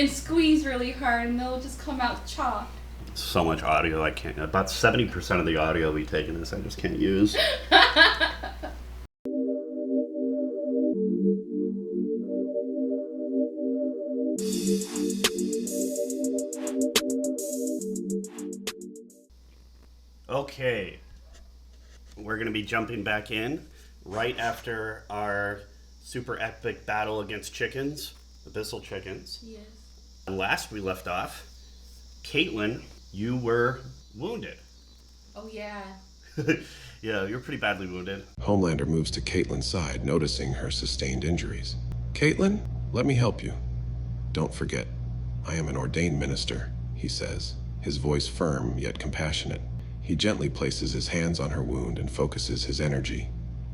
and squeeze really hard, and they'll just come out chopped. So much audio I can't. About 70% of the audio we take in this I just can't use. Okay, we're going to be jumping back in right after our super epic battle against chickens, abyssal chickens. Yes. And last we left off, Kaitlyn, you were wounded. Oh, yeah. Yeah, you were pretty badly wounded. Homelander moves to Kaitlyn's side, noticing her sustained injuries. Kaitlyn, let me help you. Don't forget, I am an ordained minister, he says, his voice firm yet compassionate. He gently places his hands on her wound and focuses his energy,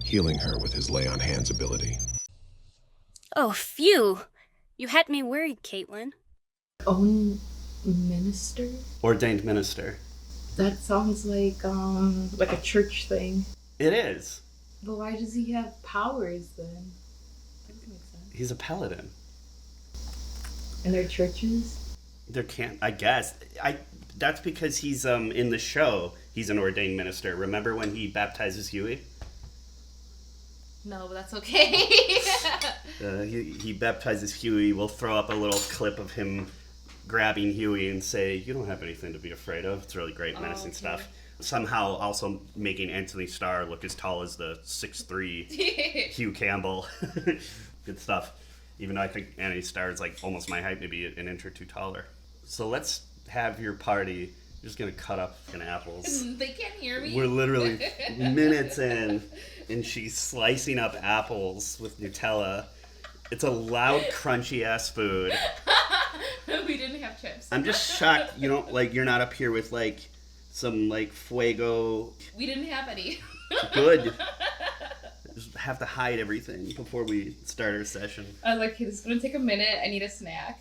healing her with his lay on hands ability. Oh, phew! You had me worried, Kaitlyn. Own minister? Ordained minister. That sounds like a church thing. It is. But why does he have powers then? Doesn't make sense. He's a paladin. And they're churches? There can't, I guess. That's because he's in the show, he's an ordained minister. Remember when he baptizes Huey? No, but that's okay. He baptizes Huey. We'll throw up a little clip of him grabbing Huey and say, "You don't have anything to be afraid of." It's really great, menacing stuff. Somehow also making Anthony Starr look as tall as the 6'3" Hugh Campbell. Good stuff. Even though I think Anthony Starr is like almost my height, maybe an inch or two taller. So let's have your party. You're just going to cut up fucking apples. They can't hear me. We're literally minutes in, and she's slicing up apples with Nutella. It's a loud, crunchy-ass food. We didn't have chips. I'm just shocked, you're not up here with, some, fuego. We didn't have any. Good. Just have to hide everything before we start our session. I was like, okay, this is going to take a minute. I need a snack.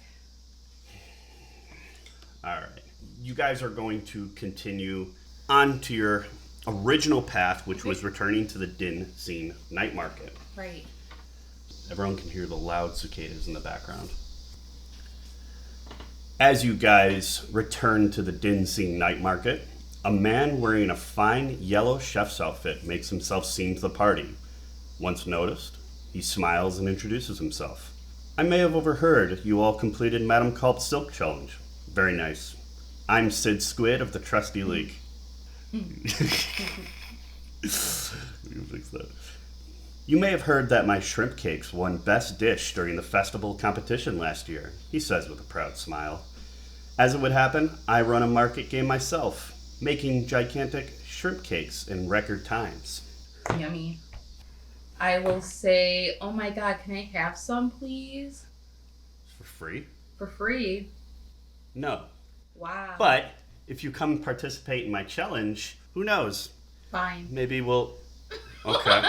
All right. You guys are going to continue on to your original path, which was returning to the Din Scene night market. Right. Everyone can hear the loud cicadas in the background. As you guys return to the Din Scene night market, a man wearing a fine yellow chef's outfit makes himself seen to the party. Once noticed, he smiles and introduces himself. I may have overheard you all completed Madame Culp's Silk Challenge. Very nice. I'm Sid Squid of the Trusty League. We can fix that. You may have heard that my shrimp cakes won Best Dish during the festival competition last year, he says with a proud smile. As it would happen, I run a market game myself, making gigantic shrimp cakes in record times. Yummy. I will say, oh my god, can I have some, please? For free? For free? No. Wow. But if you come participate in my challenge, who knows? Fine. Maybe we'll... Okay.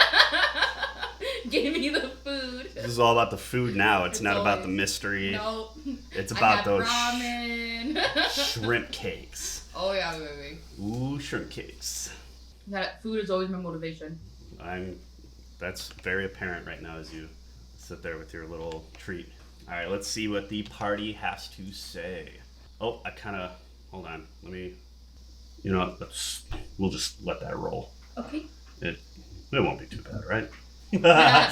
Give me the food. This is all about the food now. It's not about the always... mystery. Nope. It's about those ramen. shrimp cakes. Oh yeah, baby. Ooh, shrimp cakes. That food is always my motivation. That's very apparent right now as you sit there with your little treat. All right, let's see what the party has to say. Oh, hold on. Let me, we'll just let that roll. Okay. It won't be too bad, right? I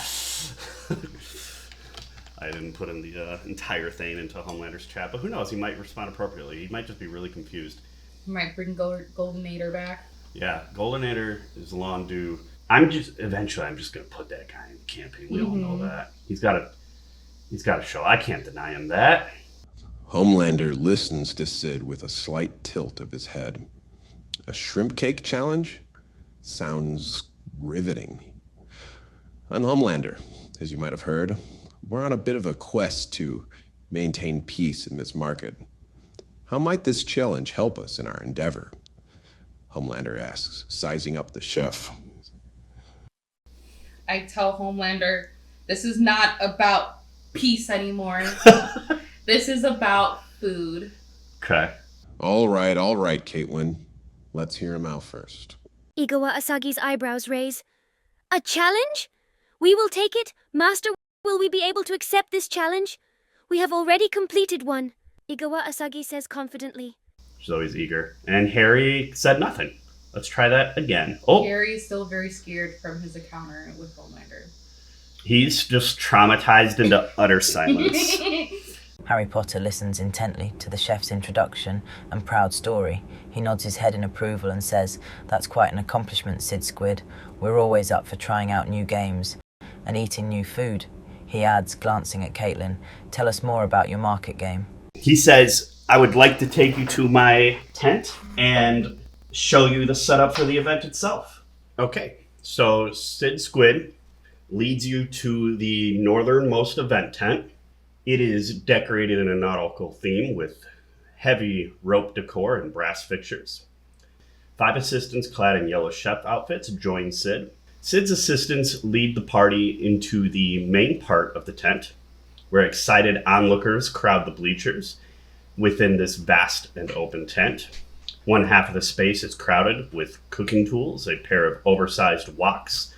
didn't put in the entire thing into Homelander's chat, but who knows? He might respond appropriately. He might just be really confused. Might bring Goldenator back. Yeah, Goldenator is long due. Eventually I'm just gonna put that guy in the campaign. We all know that. He's got a show. I can't deny him that. Homelander listens to Sid with a slight tilt of his head. A shrimp cake challenge? Sounds riveting. And Homelander, as you might have heard, we're on a bit of a quest to maintain peace in this market. How might this challenge help us in our endeavor? Homelander asks, sizing up the chef. I tell Homelander, this is not about peace anymore. This is about food. Okay. All right, Kaitlyn. Let's hear him out first. Igawa Asagi's eyebrows raise. A challenge? We will take it? Master, will we be able to accept this challenge? We have already completed one, Igawa Asagi says confidently. She's always eager. And Harry said nothing. Let's try that again. Oh, Harry is still very scared from his encounter with Homelander. he's just traumatized into utter silence. Harry Potter listens intently to the chef's introduction and proud story. He nods his head in approval and says, "That's quite an accomplishment, Sid Squid. We're always up for trying out new games and eating new food." He adds, glancing at Kaitlyn, "Tell us more about your market game." He says, I would like to take you to my tent and show you the setup for the event itself. Okay, so Sid Squid leads you to the northernmost event tent. It is decorated in a nautical theme with heavy rope decor and brass fixtures. 5 assistants clad in yellow chef outfits join Sid. Sid's assistants lead the party into the main part of the tent, where excited onlookers crowd the bleachers within this vast and open tent. One half of the space is crowded with cooking tools, a pair of oversized woks,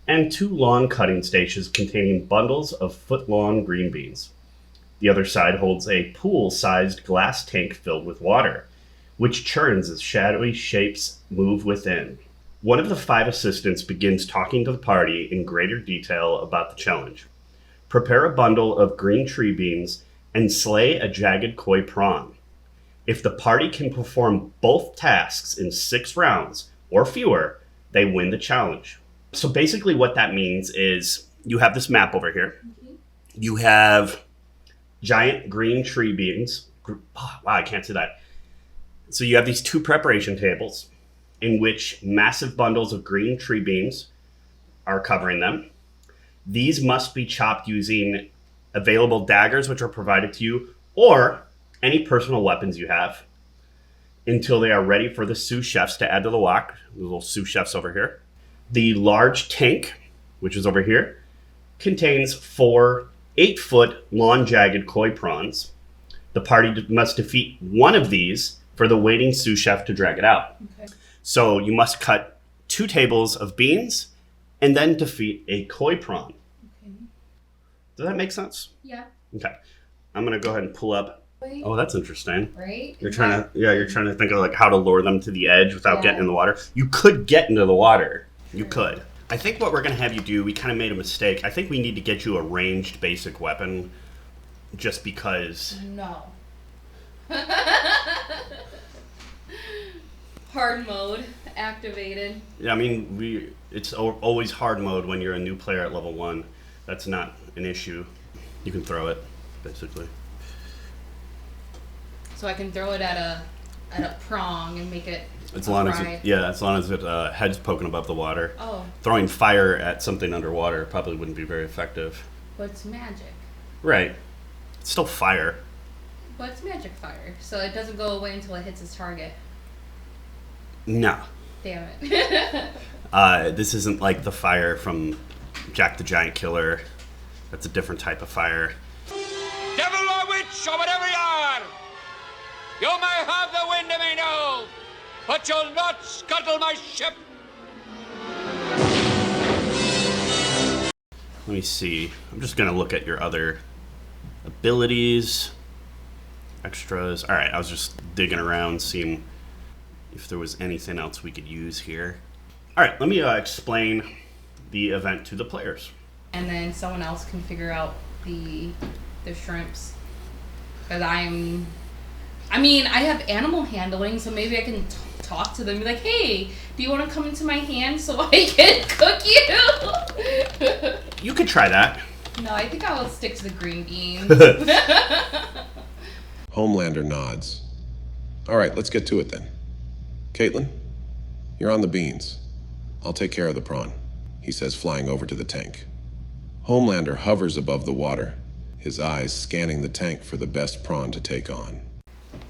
and 2 long cutting stations containing bundles of foot-long green beans. The other side holds a pool-sized glass tank filled with water, which churns as shadowy shapes move within. One of the 5 assistants begins talking to the party in greater detail about the challenge. Prepare a bundle of green tree beans and slay a jagged koi prawn. If the party can perform both tasks in 6 rounds or fewer, they win the challenge. So basically what that means is you have this map over here. You have giant green tree beans. Oh, wow, I can't see that. So you have these 2 preparation tables in which massive bundles of green tree beans are covering them. These must be chopped using available daggers, which are provided to you, or any personal weapons you have, until they are ready for the sous chefs to add to the wok. The little sous chefs over here. The large tank, which is over here, contains 4 8-foot long jagged koi prawns. The party must defeat one of these for the waiting sous chef to drag it out. Okay. So you must cut 2 tables of beans and then defeat a koi prawn. Okay. Does that make sense? Yeah. Okay. I'm gonna go ahead and pull up. Wait. Oh, that's interesting. Right? You're trying to think of like how to lure them to the edge without getting in the water. You could get into the water. You could. I think what we're gonna have you do, we kind of made a mistake. I think we need to get you a ranged basic weapon, just because. No. Hard mode activated. Yeah, I mean, it's always hard mode when you're a new player at level 1. That's not an issue. You can throw it, basically. So I can throw it at a prong and make it As long as it head's poking above the water. Oh. Throwing fire at something underwater probably wouldn't be very effective. But it's magic. Right. It's still fire. But it's magic fire, so it doesn't go away until it hits its target. No. Damn it. This isn't like the fire from Jack the Giant Killer. That's a different type of fire. Devil or witch or whatever you are, you may have the wind of me now, but you'll not scuttle my ship. Let me see. I'm just going to look at your other abilities, extras. All right, I was just digging around, seeing if there was anything else we could use here. All right, let me explain the event to the players. And then someone else can figure out the shrimps. Because I have animal handling, so maybe I can talk to them and be like, hey, do you want to come into my hand so I can cook you? You could try that. No, I think I will stick to the green beans. Homelander nods. All right, let's get to it then. Kaitlyn, you're on the beans. I'll take care of the prawn, he says, flying over to the tank. Homelander hovers above the water, his eyes scanning the tank for the best prawn to take on.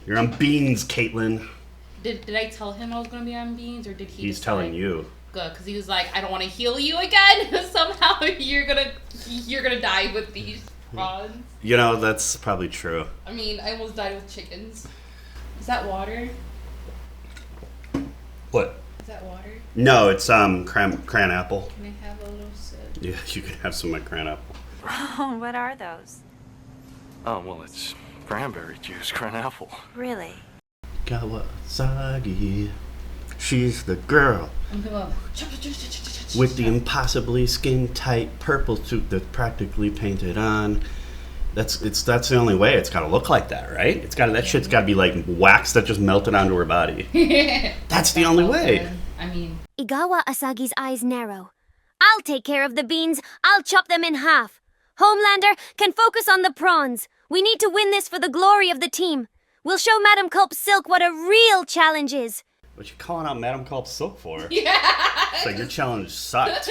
You're on beans, Kaitlyn. Did I tell him I was going to be on beans, or did he? He's telling you. Good, because he was like, I don't want to heal you again. Somehow you're gonna die with these prawns. You know, that's probably true. I mean, I almost died with chickens. Is that water? What? Is that water? No, it's cran apple. Can I have a little sip? Yeah, you can have some of my cran apple. Oh, what are those? Oh, well, it's cranberry juice, apple. Really? Igawa Asagi. She's the girl with the impossibly skin-tight purple suit that's practically painted on. That's the only way. It's got to look like that, right? That shit's got to be like wax that just melted onto her body. That's the only way. I mean, Igawa Asagi's eyes narrow. I'll take care of the beans. I'll chop them in half. Homelander can focus on the prawns. We need to win this for the glory of the team. We'll show Madame Culp Silk what a real challenge is. What you calling out Madame Culp Silk for? yeah. It's like your challenge sucked.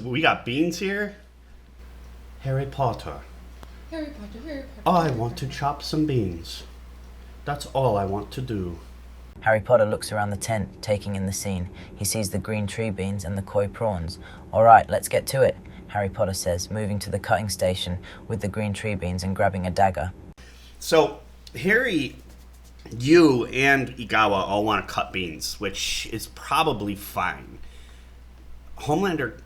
We got beans here. Harry Potter. Harry Potter. I want to chop some beans. That's all I want to do. Harry Potter looks around the tent, taking in the scene. He sees the green tree beans and the koi prawns. All right, let's get to it, Harry Potter says, moving to the cutting station with the green tree beans and grabbing a dagger. So, Harry, you and Igawa all want to cut beans, which is probably fine. Homelander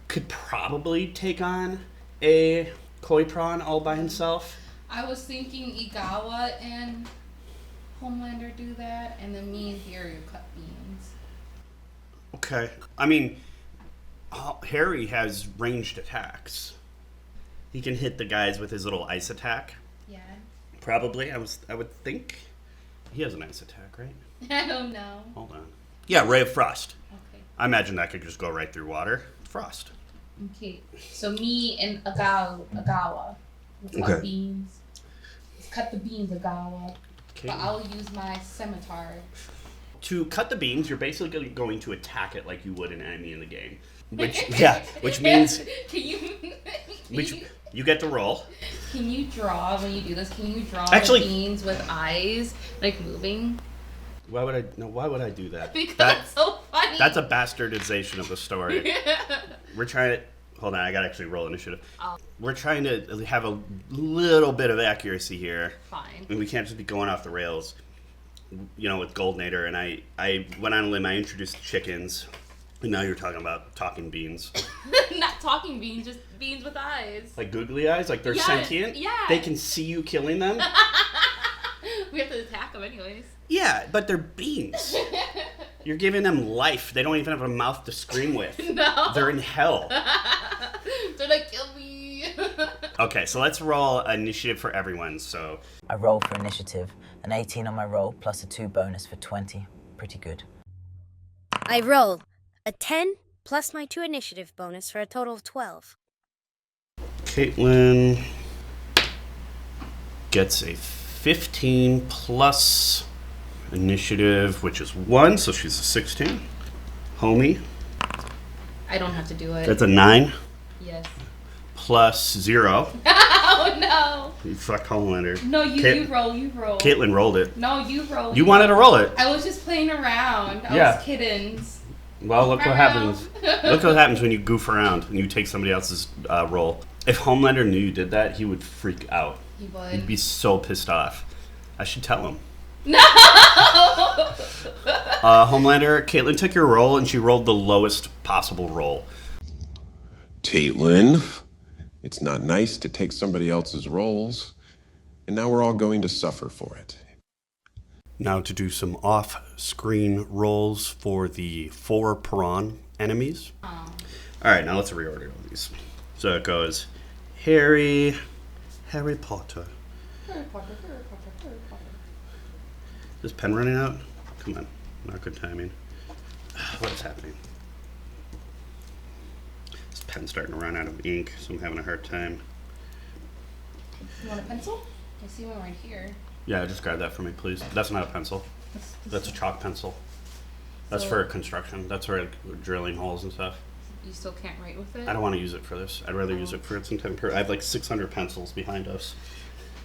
could probably take on a koi prawn all by himself. I was thinking Igawa and Homelander do that, and then me and Harry cut beans. Okay. I mean, Harry has ranged attacks. He can hit the guys with his little ice attack. Yeah. Probably. I would think. He has an ice attack, right? I don't know. Hold on. Yeah, Ray of Frost. Okay. I imagine that could just go right through water. Frost. Okay. So me and Igawa. Let's cut beans. Let's cut the beans, Igawa. Okay. But I'll use my scimitar. To cut the beans, you're basically going to attack it like you would an enemy in the game. Which means you get to roll. Can you draw when you do this? Can you draw Actually, the beans with eyes like moving? Why would I do that? Because that's so funny. That's a bastardization of the story. We're trying to hold on, I gotta actually roll initiative. Oh. We're trying to have a little bit of accuracy here. Fine. And we can't just be going off the rails. With Goldnader, and I went on a limb, I introduced the chickens. And now you're talking about talking beans. Not talking beans, just beans with eyes. Like googly eyes? Like they're sentient? Yeah. They can see you killing them? We have to attack them anyways. Yeah, but they're beans. You're giving them life. They don't even have a mouth to scream with. No. They're in hell. They're like, kill me. Okay, so let's roll initiative for everyone, so. I roll for initiative. An 18 on my roll, plus a 2 bonus for 20. Pretty good. I roll a 10 plus my 2 initiative bonus for a total of 12. Kaitlyn gets a 15 plus initiative, which is 1, so she's a 16. Homie. I don't have to do it. That's a 9. Yes. Plus 0. Oh no! You fucked Homelander. No, you roll. Kaitlyn rolled it. No, you roll. You wanted to roll it. I was just playing around. I was kiddings. Well, look what happens. Look what happens when you goof around and you take somebody else's role. If Homelander knew you did that, he would freak out. He would. He'd be so pissed off. I should tell him. No! Homelander, Kaitlyn took your roll and she rolled the lowest possible roll. Kaitlyn, it's not nice to take somebody else's roles, and now we're all going to suffer for it. Now to do some off-screen rolls for the 4 prawn enemies. Oh. Alright, now let's reorder all these. So it goes Harry Potter. Harry Potter. Is this pen running out? Come on, not good timing. What is happening? This pen's starting to run out of ink, so I'm having a hard time. You want a pencil? I see one right here. Yeah, just grab that for me, please. That's not a pencil. That's a chalk pencil. That's for construction. That's for drilling holes and stuff. You still can't write with it? I don't want to use it for this. I'd rather use it for its intent. I have like 600 pencils behind us.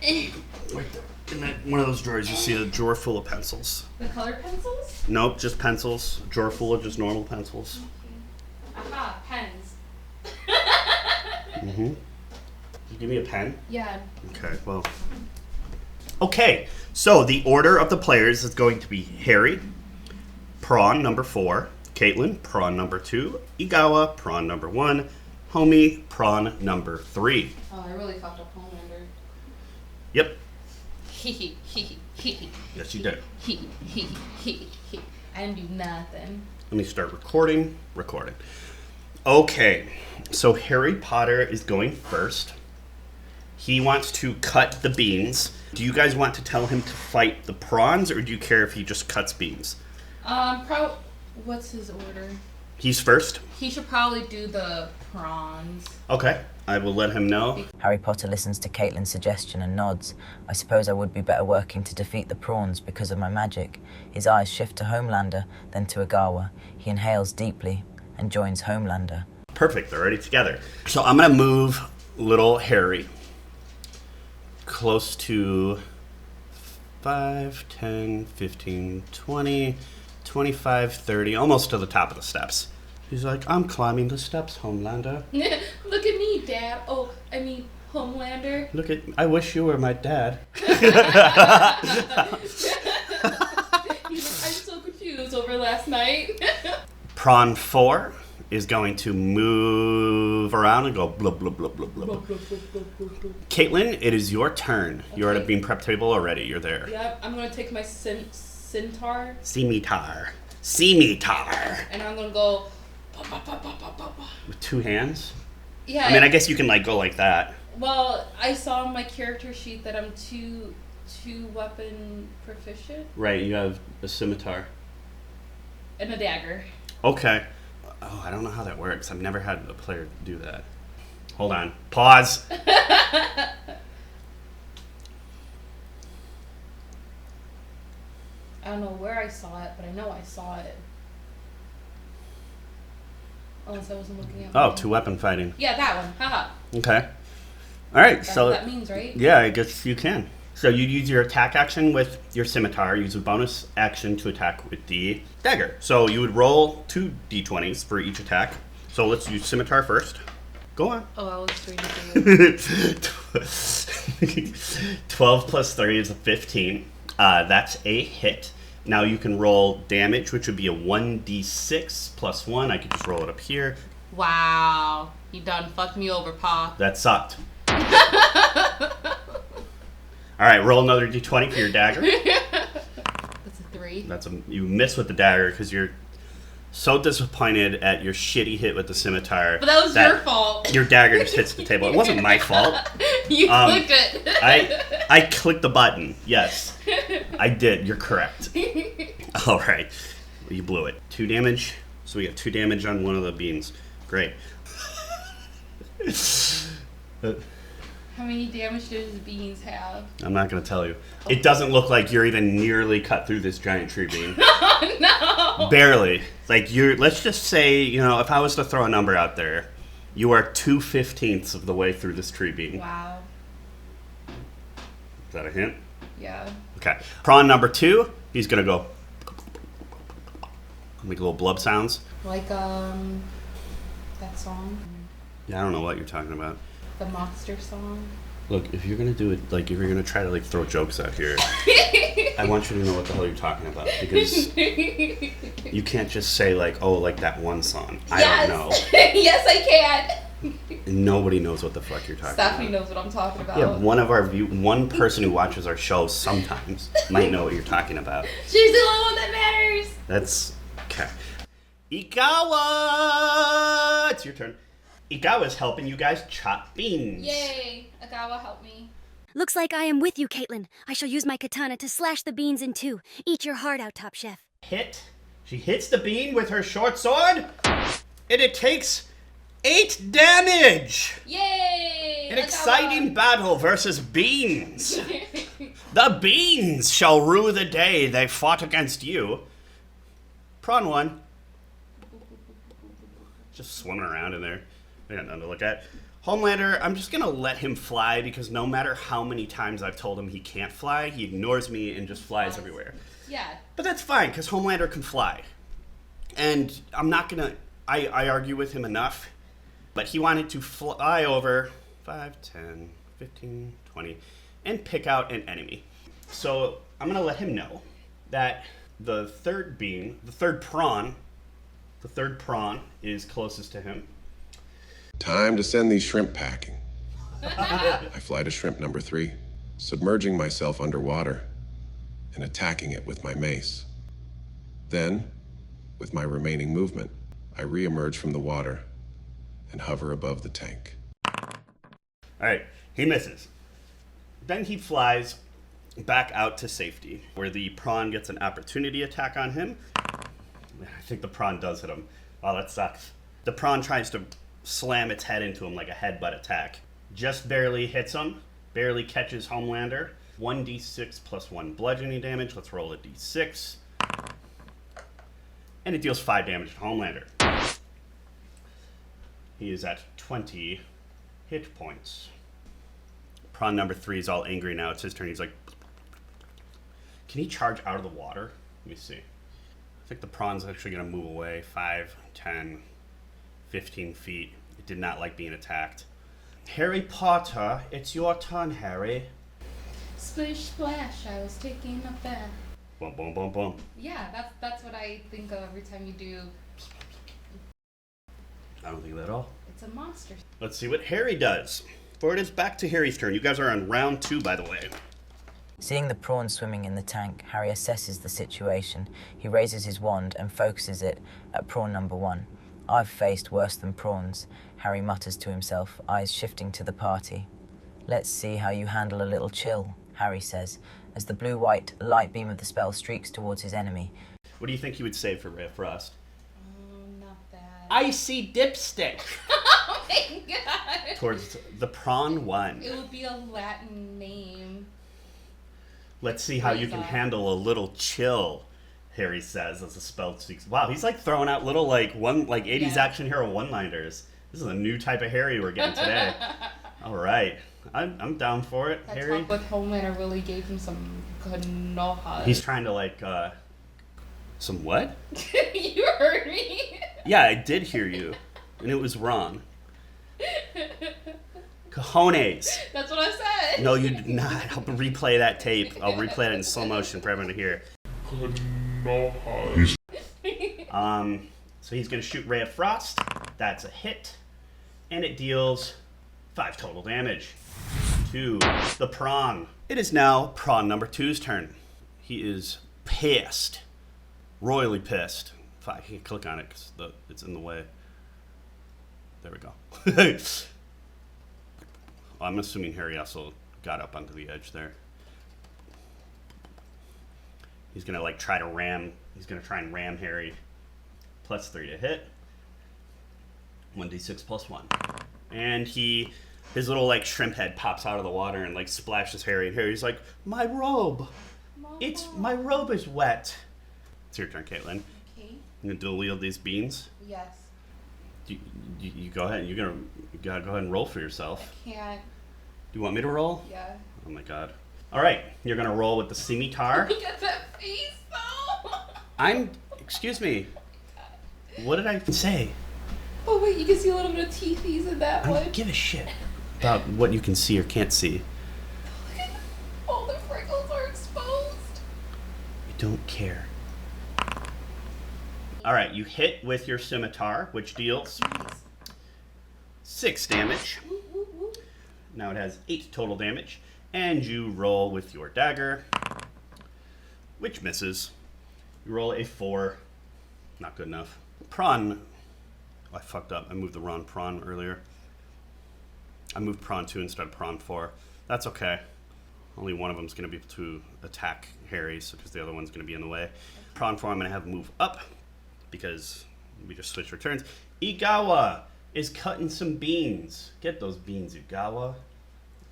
Right there. In that one of those drawers, you see a drawer full of pencils. The colored pencils? Nope, just pencils. A drawer full of just normal pencils. Okay. Aha, pens. Mm-hmm. You give me a pen? Yeah. Okay, well. Okay, so the order of the players is going to be Harry, prawn number 4, Kaitlyn, prawn number 2, Igawa, prawn number 1, Homie, prawn number 3. Oh, I really fucked up Homelander. Yep. Hee. Yes, you did. Hee. I didn't do nothing. Let me start recording. Okay, so Harry Potter is going first. He wants to cut the beans. Do you guys want to tell him to fight the prawns, or do you care if he just cuts beans? What's his order? He's first? He should probably do the prawns. Okay, I will let him know. Harry Potter listens to Kaitlyn's suggestion and nods. I suppose I would be better working to defeat the prawns because of my magic. His eyes shift to Homelander, then to Igawa. He inhales deeply and joins Homelander. Perfect, they're already together. So I'm going to move little Harry close to 5, 10, 15, 20, 25, 30, almost to the top of the steps. He's like, I'm climbing the steps, Homelander. Look at me, Dad. Oh, I mean, Homelander. I wish you were my dad. I'm so confused over last night. Prawn 4 is going to move around and go blub, blub, blub, blub, blub. Kaitlyn, it is your turn. Okay. You're at a beam prep table already. You're there. Yep, I'm going to take my scimitar. Scimitar. And I'm going to go... With 2 hands? Yeah. I mean, I guess you can go like that. Well, I saw on my character sheet that I'm two weapon proficient. Right, you have a scimitar. And a dagger. Okay. Oh, I don't know how that works. I've never had a player do that. Hold on. Pause. I don't know where I saw it, but I know I saw it. Unless I wasn't looking at it. Oh, 2-weapon fighting. Yeah, that one. Haha. Okay. All right. That's so what that means, right? Yeah, I guess you can. So you use your attack action with your scimitar. Use a bonus action to attack with the dagger. So you would roll 2 d20s for each attack. So let's use scimitar first. Go on. Oh, I was reading through 12 plus 3 is a 15. That's a hit. Now you can roll damage, which would be a 1d6 plus 1. I could just roll it up here. Wow. You done fucked me over, Pa. That sucked. All right, roll another d20 for your dagger. That's a 3. You miss with the dagger because you're so disappointed at your shitty hit with the scimitar. But that was your fault. Your dagger just hits the table. It wasn't my fault. You clicked it. I clicked the button. Yes, I did. You're correct. All right, you blew it. 2 damage. So we got 2 damage on one of the beans. Great. How many damage does the beans have? I'm not going to tell you. It doesn't look like you're even nearly cut through this giant tree bean. Oh, no. Barely. Let's just say, if I was to throw a number out there, you are 2/15 of the way through this tree bean. Wow. Is that a hint? Yeah. Okay. Prawn number 2, he's going to go make little blub sounds. Like, that song. Yeah, I don't know what you're talking about. The monster song. Look, if you're gonna do it, if you're gonna try to throw jokes out here, I want you to know what the hell you're talking about, because you can't just say like that one song. I don't know. Yes, I can. Nobody knows what the fuck you're talking Stephanie about. knows what I'm talking about. Yeah, one person who watches our show sometimes might know what you're talking about. She's the only one that matters. That's okay. Igawa, it's your turn. Igawa's helping you guys chop beans. Yay! Igawa, help me. Looks like I am with you, Kaitlyn. I shall use my katana to slash the beans in 2. Eat your heart out, Top Chef. Hit. She hits the bean with her short sword, and it takes 8 damage. Yay! An exciting battle versus beans. The beans shall rue the day they fought against you. Prawn 1. Just swimming around in there. I got nothing to look at. Homelander, I'm just going to let him fly because no matter how many times I've told him he can't fly, he ignores me and just flies everywhere. Yeah. But that's fine because Homelander can fly. And I'm not going to... I argue with him enough. But he wanted to fly over 5, 10, 15, 20, and pick out an enemy. So I'm going to let him know that the third prawn is closest to him. Time to send these shrimp packing. I fly to shrimp number 3. submerging myself underwater and attacking it with my mace. Then, with my remaining movement, I re-emerge from the water and hover above the tank. Alright, he misses. Then he flies back out to safety, where the prawn gets an opportunity attack on him. I think the prawn does hit him. Oh, that sucks. The prawn tries to slam its head into him like a headbutt attack. Just barely hits him, barely catches Homelander. 1d6 plus 1 bludgeoning damage. Let's roll a d6. And it deals 5 damage to Homelander. He is at 20 hit points. Prawn number 3 is all angry now. It's his turn. He's like, can he charge out of the water? Let me see. I think the prawn's actually going to move away. 5, 10, 15 feet. It did not like being attacked. Harry Potter, it's your turn, Harry. Splish splash, I was taking a bath. Boom, boom, boom, boom. Yeah, that's what I think of every time you do. I don't think of that at all. It's a monster. Let's see what Harry does. For it is back to Harry's turn. You guys are on round 2, by the way. Seeing the prawn swimming in the tank, Harry assesses the situation. He raises his wand and focuses it at prawn number 1. I've faced worse than prawns, Harry mutters to himself, eyes shifting to the party. Let's see how you handle a little chill, Harry says, as the blue-white light beam of the spell streaks towards his enemy. What do you think you would say for Ray of Frost? Not bad. Icy dipstick. Oh my god. Towards the prawn 1. It would be a Latin name. Let's see how you can handle a little chill, Harry says as the spell speaks. Wow, he's like throwing out little like 80s action hero one-liners. This is a new type of Harry we're getting today. All right. I'm down for it, That Harry. talk with Homelander really gave him some good know-how. He's trying to like, some what? You heard me. Yeah, I did hear you, and it was wrong. Cojones. That's what I said. No, you did not. I'll replay that tape. I'll replay it in slow motion for everyone to hear. So he's going to shoot Ray of Frost. That's a hit. And it deals 5 total damage to the prawn. It is now prawn number 2's turn. He is pissed. Royally pissed. I can't click on it because it's in the way. There we go. I'm assuming Harry also got up onto the edge there. He's going to like try to ram. He's going to try and ram Harry. Plus 3 to hit. 1d6 plus 1. And his little like shrimp head pops out of the water and like splashes Harry. And Harry's like, my robe. My robe is wet. It's your turn, Kaitlyn. Okay. You gonna dual wield these beans? Yes. You go ahead. You gotta go ahead and roll for yourself. I can't. Do you want me to roll? Yeah. Oh my god. All right, you're gonna roll with the scimitar. Look at that face, though. Excuse me. What did I say? Oh wait, you can see a little bit of teethies in that I one. don't give a shit about what you can see or can't see. Look at all the freckles are exposed. I don't care. All right, you hit with your scimitar, which deals 6 damage. Now it has 8 total damage. And you roll with your dagger, which misses. You roll a 4. Not good enough. Prawn. Oh, I fucked up. I moved the wrong prawn earlier. I moved prawn 2 instead of prawn 4. That's okay. Only one of them is going to be able to attack Harry, because the other one's going to be in the way. Prawn 4 I'm going to have move up, because we just switched returns. Igawa is cutting some beans. Get those beans, Igawa.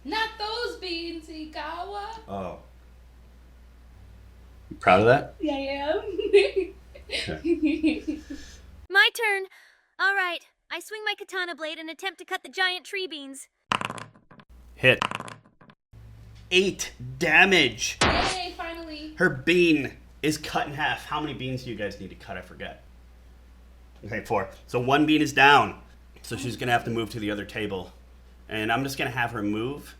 Not those beans, Igawa. Oh. You proud of that? Yeah, I am. My turn. All right. I swing my katana blade and attempt to cut the giant tree beans. Hit. 8 damage. Yay, finally. Her bean is cut in half. How many beans do you guys need to cut? I forget. Okay, 4. So 1 bean is down. So she's going to have to move to the other table. And I'm just going to have her move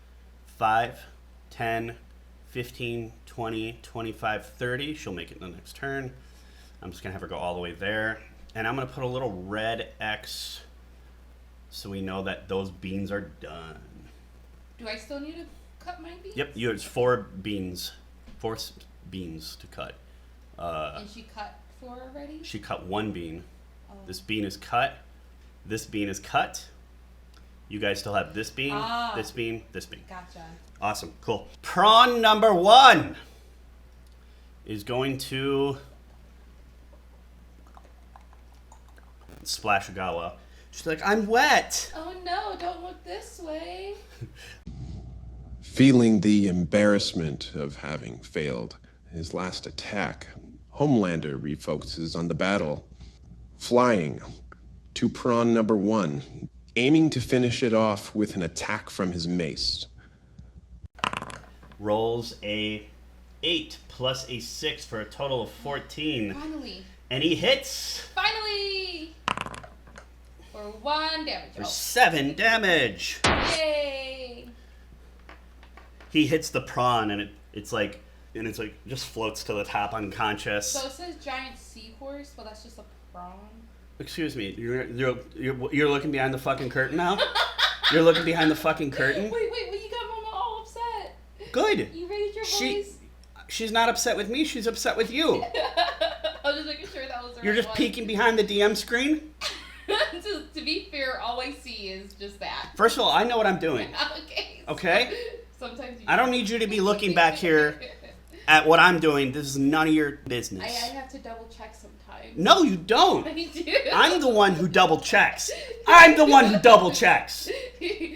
5, 10, 15, 20, 25, 30. She'll make it in the next turn. I'm just going to have her go all the way there. And I'm going to put a little red X so we know that those beans are done. Do I still need to cut my beans? Yep, you have 4 beans. 4 beans to cut. And she cut 4 already? She cut 1 bean. Oh. This bean is cut. This bean is cut. You guys still have this bean, this bean, this bean. Gotcha. Awesome, cool. Prawn number 1 is going to splash Igawa. She's like, I'm wet. Oh no, don't look this way. Feeling the embarrassment of having failed his last attack, Homelander refocuses on the battle, flying to prawn number 1, aiming to finish it off with an attack from his mace. Rolls a 8 plus a 6 for a total of 14. Finally. And he hits Finally! For 1 damage. for 7 damage. Yay! He hits the prawn and it's like just floats to the top unconscious. So it says giant seahorse, but that's just a prawn. Excuse me, you're looking behind the fucking curtain now? You're looking behind the fucking curtain? Wait, you got Mama all upset. Good. You raised your voice. She's not upset with me, she's upset with you. I was just making sure that was the You're right just one. peeking behind the DM screen? to be fair, all I see is just that. First of all, I know what I'm doing. Okay? Sometimes you I don't need you to be looking back here at what I'm doing. This is none of your business. I have to double check sometimes. No, you don't. I do. I'm the one who double checks. I'm the one who double checks.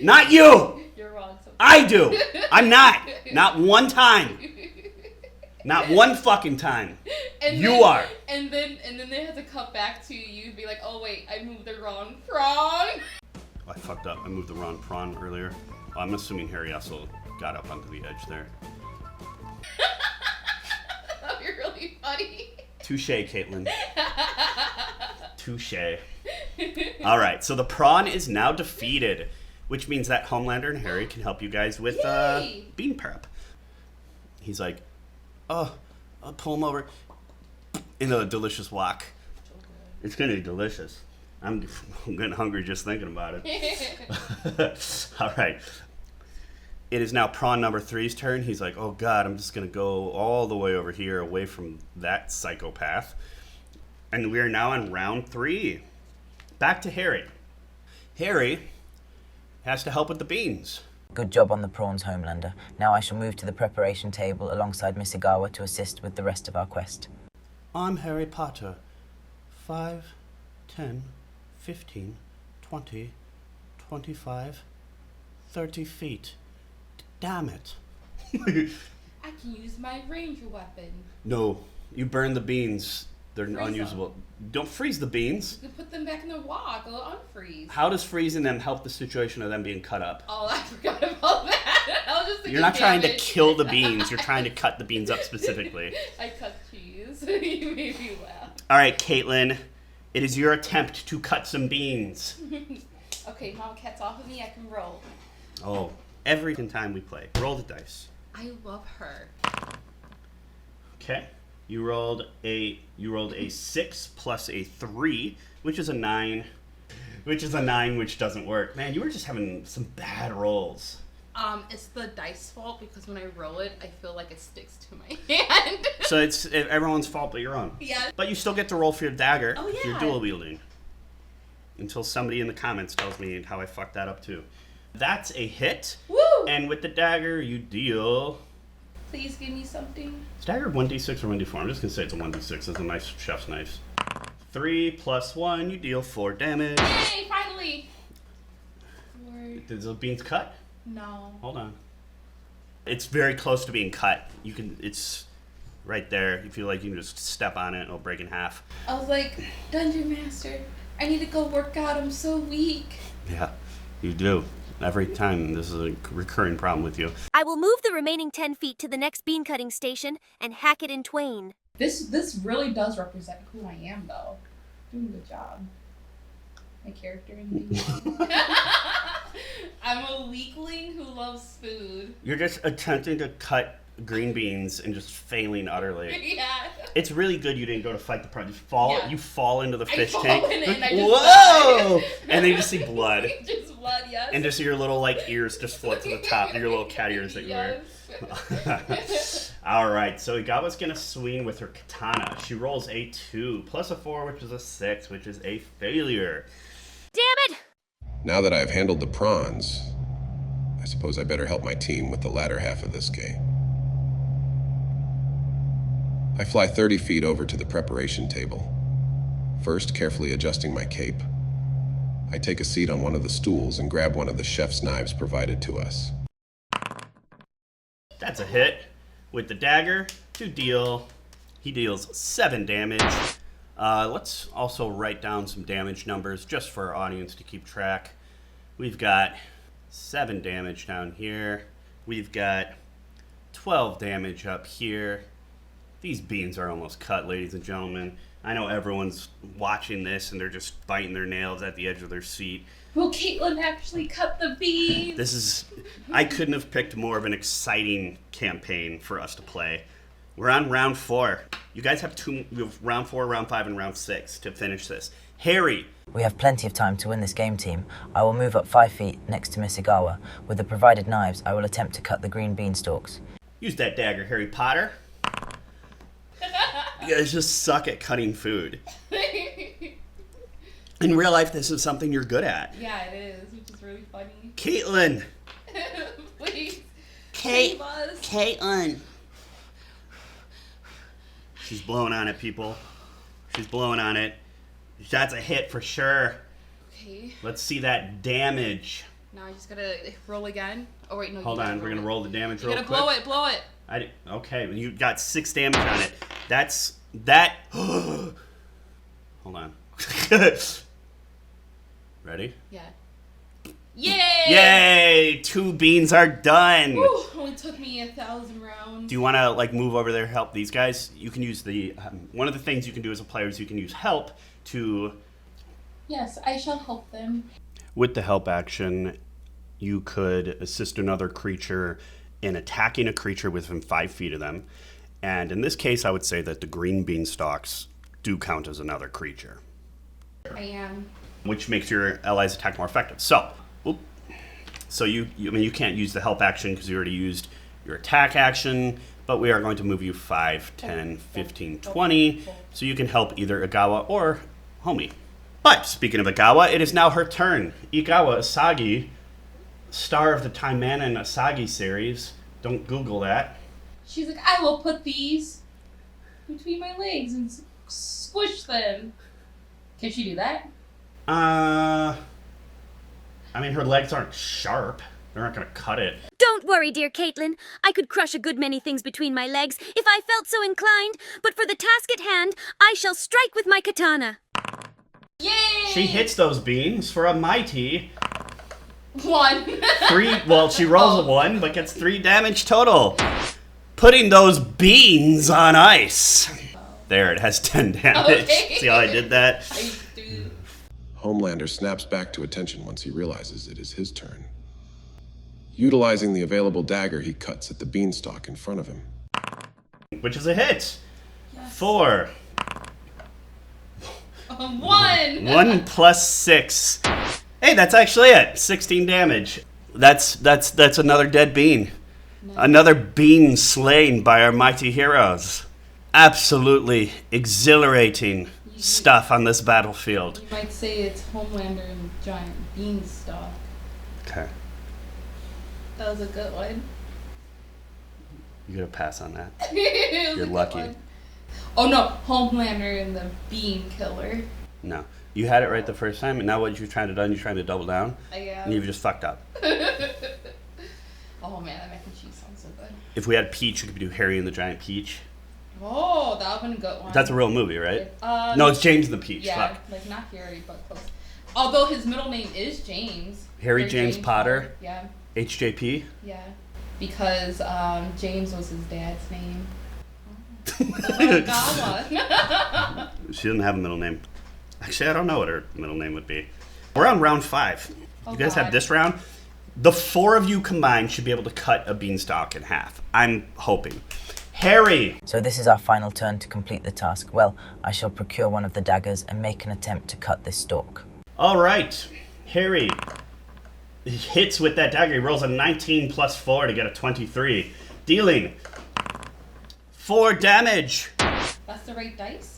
Not you. You're wrong sometimes. I do. I'm not. Not one time. Not one fucking time. You are. And then they have to cut back to you and be like, oh wait, I moved the wrong prawn. I fucked up. I moved the wrong prawn earlier. I'm assuming Harry also got up onto the edge there. That'd be really funny. Touche, Kaitlyn. Touche. All right, so the prawn is now defeated, which means that Homelander and Harry can help you guys with bean prep. He's like, oh, I'll pull him over in a delicious wok. It's gonna be delicious. I'm getting hungry just thinking about it. All right. It is now prawn number 3's turn. He's like, oh God, I'm just gonna go all the way over here away from that psychopath. And we are now on round 3. Back to Harry. Harry has to help with the beans. Good job on the prawns, Homelander. Now I shall move to the preparation table alongside Miss Igawa to assist with the rest of our quest. I'm Harry Potter. 5, 10, 15, 20, 25, 30 feet. Damn it. I can use my ranger weapon. No, you burn the beans. They're Freeze unusable. Don't freeze the beans. You can put them back in the wok. They'll unfreeze. How does freezing them help the situation of them being cut up? Oh, I forgot about that. I was just thinking You're not trying to damage. kill the beans. You're trying to cut the beans up specifically. I cut cheese. You made me laugh. All right, Kaitlyn. It is your attempt to cut some beans. Okay, Mom Cat's off of me. I can roll. Oh, every time we play. Roll the dice. I love her. Okay. You rolled a 6 plus a 3, which is a 9. Which doesn't work. Man, you were just having some bad rolls. It's the dice fault because when I roll it, I feel like it sticks to my hand. So it's everyone's fault but your own. Yeah. But you still get to roll for your dagger Oh, if you're yeah. dual wielding. Until somebody in the comments tells me how I fucked that up too. That's a hit. Woo! And with the dagger, you deal... Please give me something. Is dagger 1d6 or 1d4? I'm just going to say it's a 1d6. It's a nice chef's knife. 3 plus 1, you deal 4 damage. Yay, finally! 4. Did the beans cut? No. Hold on. It's very close to being cut. It's right there. You feel like you can just step on it and it'll break in half. I was like, Dungeon Master, I need to go work out. I'm so weak. Yeah, you do. Every time. This is a recurring problem with you. I will move the remaining 10 feet to the next bean cutting station and hack it in twain. This really does represent who I am, though. Doing a good job. My character in the I'm a weakling who loves food. You're just attempting to cut green beans and just failing utterly. Yeah. It's really good you didn't go to fight the prawn. You fall into the fish I tank. fall in it and I just Whoa! die. And then you just see blood. Just blood, yeah. Yes. And just your little like ears just float to the top, your little cat ears that you wear. Alright, so Igawa's gonna swing with her katana. She rolls a 2 plus a 4, which is a 6, which is a failure. Damn it! Now that I've handled the prawns, I suppose I better help my team with the latter half of this game. I fly 30 feet over to the preparation table. First, carefully adjusting my cape, I take a seat on one of the stools and grab one of the chef's knives provided to us. That's a hit. With the dagger, he deals 7 damage. Let's also write down some damage numbers just for our audience to keep track. We've got 7 damage down here. We've got 12 damage up here. These beans are almost cut, ladies and gentlemen. I know everyone's watching this and they're just biting their nails at the edge of their seat. Will Kaitlyn actually cut the beans? I couldn't have picked more of an exciting campaign for us to play. We're on round 4. You guys have round 4, round 5, and round 6 to finish this. Harry. We have plenty of time to win this game, team. I will move up 5 feet next to Miss Igawa. With the provided knives, I will attempt to cut the green beanstalks. Use that dagger, Harry Potter. You guys just suck at cutting food. In real life, this is something you're good at. Yeah, it is, which is really funny. Kaitlyn. Please. Kaitlyn. She's blowing on it, people. She's blowing on it. That's a hit for sure. Okay. Let's see that damage. Now I just gotta roll again. Oh wait, no. Hold on, we're gonna roll the damage real quick. Blow it. Okay, you got 6 damage on it. That. Hold on. Ready? Yeah. Yay! Yay! 2 beans are done. Woo, only took me 1,000 rounds. Do you want to like move over there, help these guys? You can use the one of the things you can do as a player is you can use help to. Yes, I shall help them. With the help action, you could assist another creature in attacking a creature within 5 feet of them. And in this case, I would say that the green beanstalks do count as another creature. I am. Which makes your allies' attack more effective. So you can't use the help action because you already used your attack action, but we are going to move you 5, 10, 15, 20, so you can help either Igawa or Homie. But speaking of Igawa, it is now her turn. Igawa Asagi, star of the Time Man and Asagi series. Don't Google that. She's like, I will put these between my legs and squish them. Can she do that? I mean, her legs aren't sharp. They're not gonna cut it. Don't worry, dear Kaitlyn. I could crush a good many things between my legs if I felt so inclined, but for the task at hand, I shall strike with my katana. Yay! She hits those beans for a mighty 1. 3. Well, she rolls a 1, but gets 3 damage total. Putting those beans on ice. There, it has 10 damage. Okay. See how I did that? Homelander snaps back to attention once he realizes it is his turn. Utilizing the available dagger, he cuts at the beanstalk in front of him. Which is a hit. Yes. 4. 1. 1 plus 6. Hey, that's actually it. 16 damage. That's another dead bean. Nice. Another bean slain by our mighty heroes. Absolutely exhilarating stuff on this battlefield. You might say it's Homelander and giant beanstalk. Okay. That was a good one. You're gonna pass on that. You're lucky. One. Oh no, Homelander and the bean killer. No. You had it right the first time, and now what you're trying to double down? Yeah. And you've just fucked up. Oh man, that mac and cheese sounds so good. If we had Peach, we could do Harry and the Giant Peach. Oh, that would've been a good one. That's a real movie, right? No, it's James the Peach. Yeah, Fuck. like not Harry, but close. Although his middle name is James. Harry James Potter. Yeah. HJP. Yeah. Because James was his dad's name. She doesn't have a middle name. Actually, I don't know what her middle name would be. We're on round 5. Oh, you guys God. have this round. The 4 of you combined should be able to cut a beanstalk in half. I'm hoping. Harry! So this is our final turn to complete the task. Well, I shall procure one of the daggers and make an attempt to cut this stalk. All right. Harry hits with that dagger. He rolls a 19 plus 4 to get a 23. Dealing 4 damage. That's the right dice?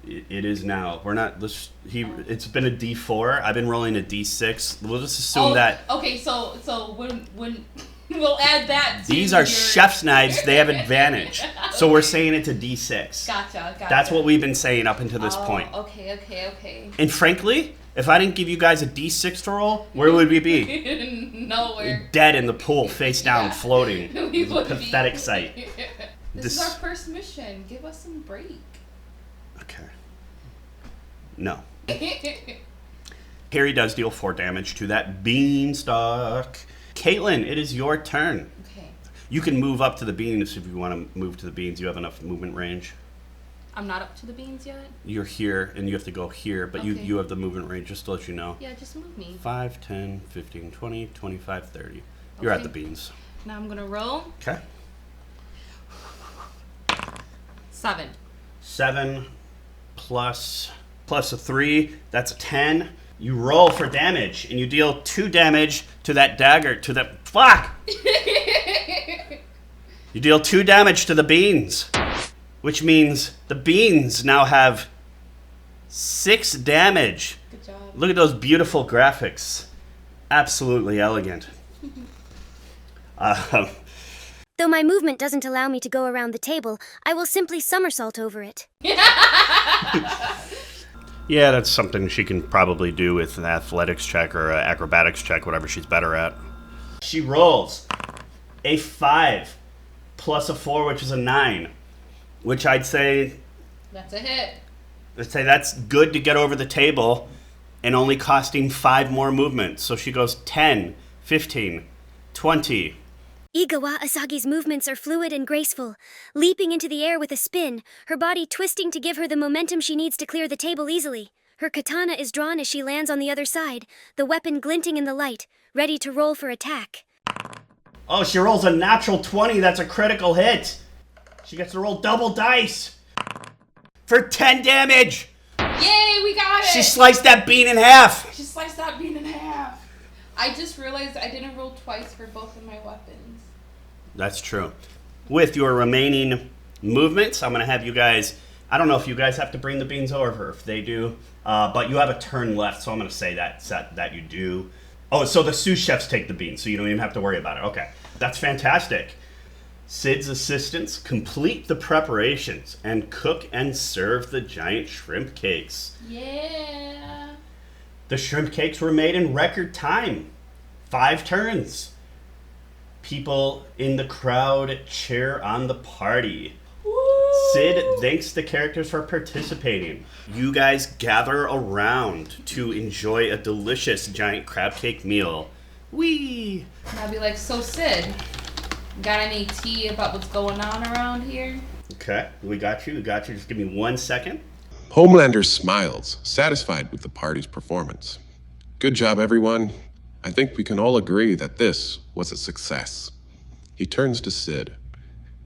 It is now. We're not. It's been a D4. I've been rolling a D6. We'll just assume that. Okay, so when we'll add that. These are chef's knives. They have advantage. So we're saying it's a D6. Gotcha. That's what we've been saying up until this point. Okay. And frankly, if I didn't give you guys a D6 to roll, where would we be? Nowhere. Dead in the pool, face down, floating. We would a pathetic sight. This is our first mission. Give us some break. Okay. No. Harry does deal 4 damage to that beanstalk. Kaitlyn, it is your turn. Okay. You can move up to the beans if you want to move to the beans. You have enough movement range. I'm not up to the beans yet? You're here, and you have to go here, but okay. you have the movement range, just to let you know. Yeah, just move me. 5, 10, 15, 20, 25, 30. You're at the beans. Now I'm going to roll. Okay. 7. 7 plus a 3, that's a 10. You roll for damage, and you deal 2 damage to that dagger, to the... Fuck! You deal 2 damage to the beans, which means the beans now have 6 damage. Good job. Look at those beautiful graphics. Absolutely elegant. Though my movement doesn't allow me to go around the table, I will simply somersault over it. Yeah, that's something she can probably do with an athletics check or an acrobatics check, whatever she's better at. She rolls a 5 plus a 4, which is a 9, which I'd say... That's a hit. I'd say that's good to get over the table and only costing 5 more movements. So she goes 10, 15, 20... Igawa Asagi's movements are fluid and graceful, leaping into the air with a spin, her body twisting to give her the momentum she needs to clear the table easily. Her katana is drawn as she lands on the other side, the weapon glinting in the light, ready to roll for attack. Oh, she rolls a natural 20. That's a critical hit. She gets to roll double dice for 10 damage. Yay, we got it. She sliced that bean in half. I just realized I didn't roll twice for both of my weapons. That's true. With your remaining movements, I'm going to have you guys... I don't know if you guys have to bring the beans over, if they do. But you have a turn left, so I'm going to say that you do. Oh, so the sous chefs take the beans, so you don't even have to worry about it. Okay, that's fantastic. Sid's assistants complete the preparations and cook and serve the giant shrimp cakes. Yeah. The shrimp cakes were made in record time. 5 turns. People in the crowd cheer on the party. Woo! Sid thanks the characters for participating. You guys gather around to enjoy a delicious giant crab cake meal. Whee! And I'll be like, so Sid, got any tea about what's going on around here? Okay, we got you. Just give me 1 second. Homelander smiles, satisfied with the party's performance. Good job, everyone. I think we can all agree that this was a success. He turns to Sid.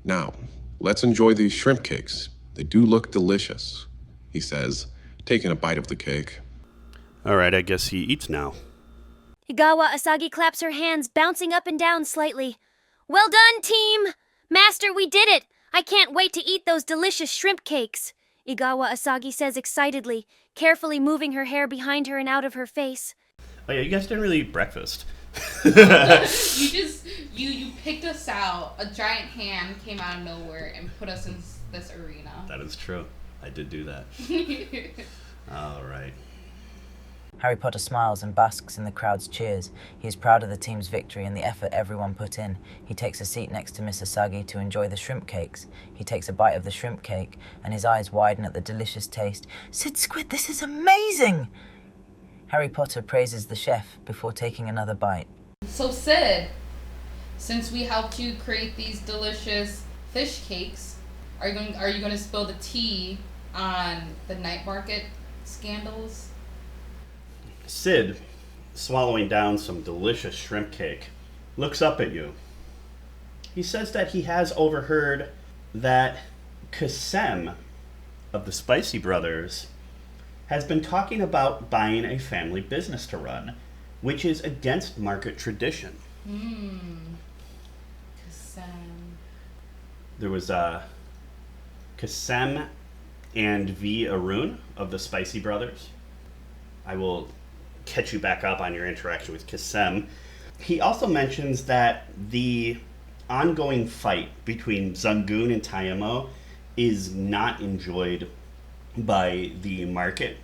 Now, let's enjoy these shrimp cakes. They do look delicious, he says, taking a bite of the cake. All right, I guess he eats now. Igawa Asagi claps her hands, bouncing up and down slightly. Well done, team! Master, we did it! I can't wait to eat those delicious shrimp cakes, Igawa Asagi says excitedly, carefully moving her hair behind her and out of her face. Oh yeah, you guys didn't really eat breakfast. You picked us out. A giant hand came out of nowhere and put us in this arena. That is true. I did do that. All right. Harry Potter smiles and basks in the crowd's cheers. He is proud of the team's victory and the effort everyone put in. He takes a seat next to Miss Asagi to enjoy the shrimp cakes. He takes a bite of the shrimp cake, and his eyes widen at the delicious taste. Sid Squid, this is amazing! Harry Potter praises the chef before taking another bite. So Sid, since we helped you create these delicious fish cakes, are you going to spill the tea on the night market scandals? Sid, swallowing down some delicious shrimp cake, looks up at you. He says that he has overheard that Kasem of the Spicy Brothers has been talking about buying a family business to run, which is against market tradition. Kasem. There was Kasem and V. Arun of the Spicy Brothers. I will catch you back up on your interaction with Kasem. He also mentions that the ongoing fight between Zangoon and Tayamo is not enjoyed by the market,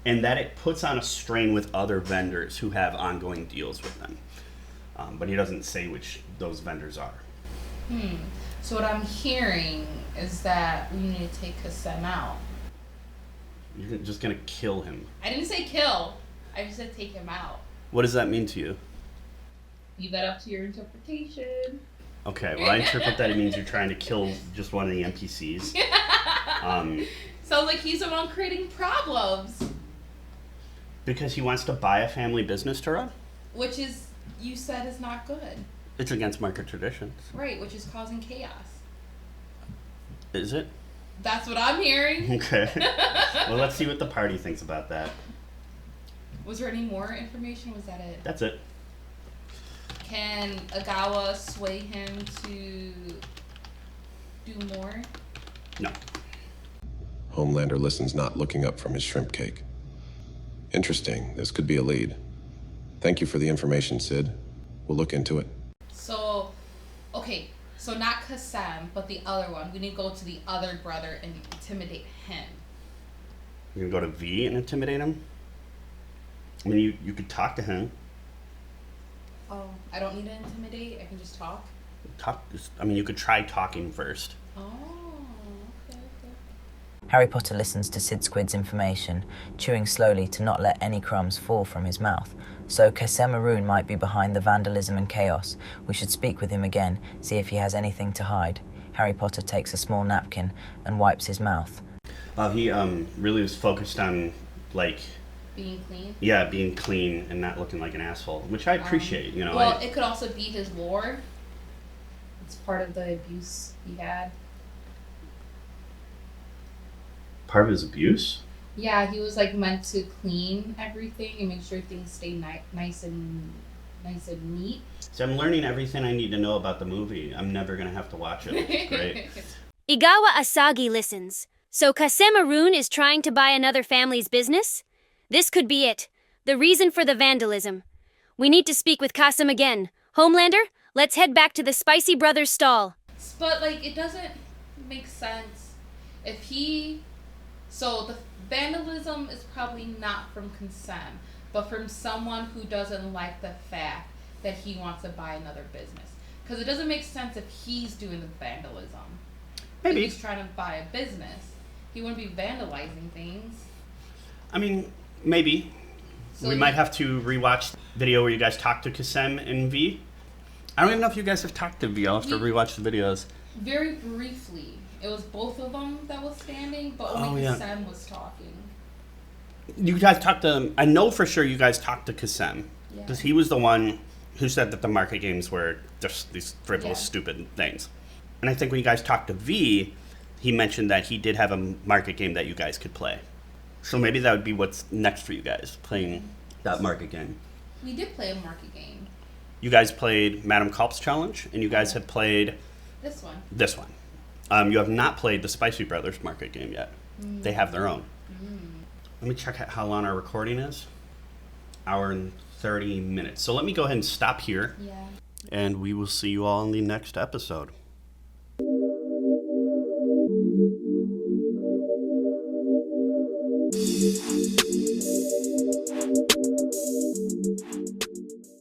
and that it puts on a strain with other vendors who have ongoing deals with them. But he doesn't say which those vendors are. So what I'm hearing is that we need to take Kasem out. You're just going to kill him. I didn't say kill. I just said take him out. What does that mean to you? Leave that up to your interpretation. Okay, well, I interpret that it means you're trying to kill just one of the NPCs. Sounds like he's the one creating problems. Because he wants to buy a family business to run? Which is, you said, is not good. It's against market traditions. Right, which is causing chaos. Is it? That's what I'm hearing. Okay. Well, let's see what the party thinks about that. Was there any more information? Was that it? That's it. Can Igawa sway him to do more? No. Homelander listens, not looking up from his shrimp cake. Interesting. This could be a lead. Thank you for the information, Sid. We'll look into it. So, okay. So not Kasem, but the other one. We need to go to the other brother and intimidate him. You're going to go to V and intimidate him? I mean, you could talk to him. Oh, I don't need to intimidate? I can just talk? You could try talking first. Oh, okay. Harry Potter listens to Sid Squid's information, chewing slowly to not let any crumbs fall from his mouth. So Kasem Arun might be behind the vandalism and chaos. We should speak with him again, see if he has anything to hide. Harry Potter takes a small napkin and wipes his mouth. He really was focused on, being clean? Yeah, being clean and not looking like an asshole, which I appreciate, Well, it could also be his lore. It's part of the abuse he had. Part of his abuse? Yeah, he was meant to clean everything and make sure things stay nice and neat. So I'm learning everything I need to know about the movie. I'm never going to have to watch it. It's great. Igawa Asagi listens. So Kasem Arun is trying to buy another family's business? This could be it. The reason for the vandalism. We need to speak with Kasem again. Homelander, let's head back to the Spicy Brothers stall. But, it doesn't make sense if he... So, the vandalism is probably not from Kasem, but from someone who doesn't like the fact that he wants to buy another business. Because it doesn't make sense if he's doing the vandalism. Maybe. If he's trying to buy a business. He wouldn't be vandalizing things. I mean, maybe. So we might have to rewatch the video where you guys talk to Kasem and V. I don't even know if you guys have talked to V. I'll have to rewatch the videos. Very briefly. It was both of them that was standing, but only Kasem was talking. You guys talked to... I know for sure you guys talked to Kasem. Because he was the one who said that the market games were just these frivolous, stupid things. And I think when you guys talked to V, he mentioned that he did have a market game that you guys could play. So maybe that would be what's next for you guys, playing that market game. We did play a market game. You guys played Madam Culp's Challenge, and you guys have played... This one. This one. You have not played the Spicy Brothers market game yet. They have their own. Let me check how long our recording is. Hour and 30 minutes. So let me go ahead and stop here. Yeah. And we will see you all in the next episode.